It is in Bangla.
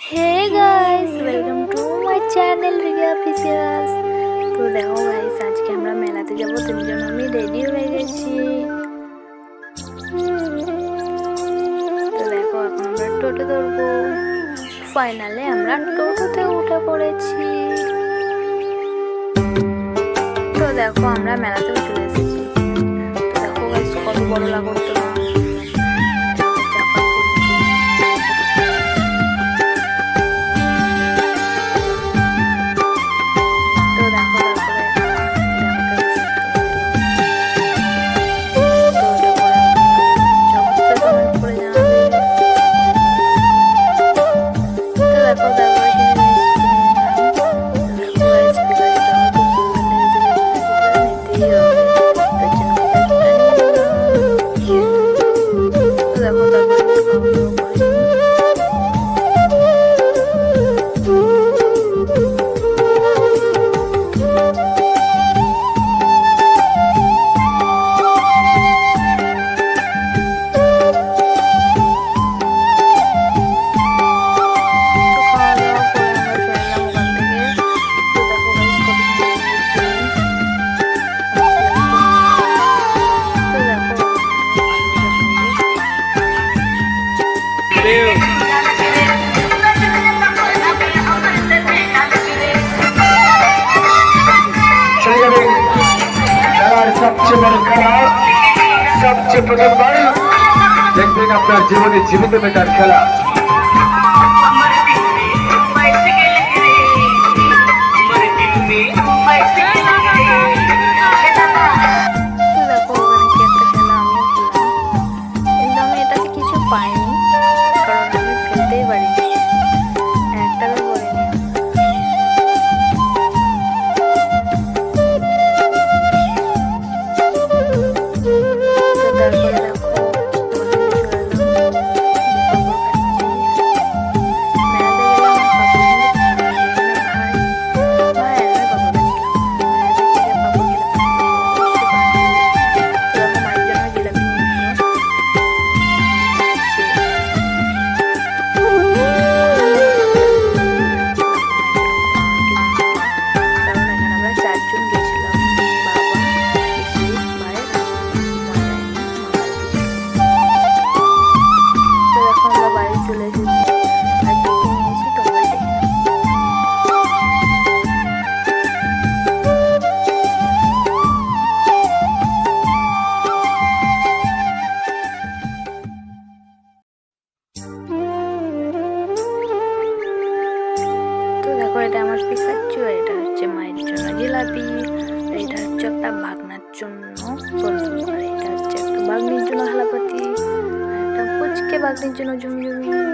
Hey guys, welcome to my channel Riya Officials। তো দেখো গাইস, আজকে আমরা মেলাতে যাব, তার জন্য আমি রেডি হয়ে গেছি। তো দেখো, এখন আমরা টোটো ধরবো। ফাইনালি আমরা টোটোতে উঠে পড়েছি। তো দেখো, আমরা মেলাতেও চলে এসেছি। তো দেখো গাইস, কত বড় লাগতো। সবচেয়ে বড় খেলা, সবচেয়ে প্রথমবার দেখবেন আপনার জীবনে জীবিত মেটার খেলা। এটা আমার পিকাচু, এটা হচ্ছে মায়ের জন্য জিলাপি, এটা হচ্ছে একটা বাগনার জন্য বন্ধু, আর এটা হচ্ছে একটা বাগনির জন্য হালাপাতি, একটা পুচকে বাগনির জন্য ঝুমঝুমি।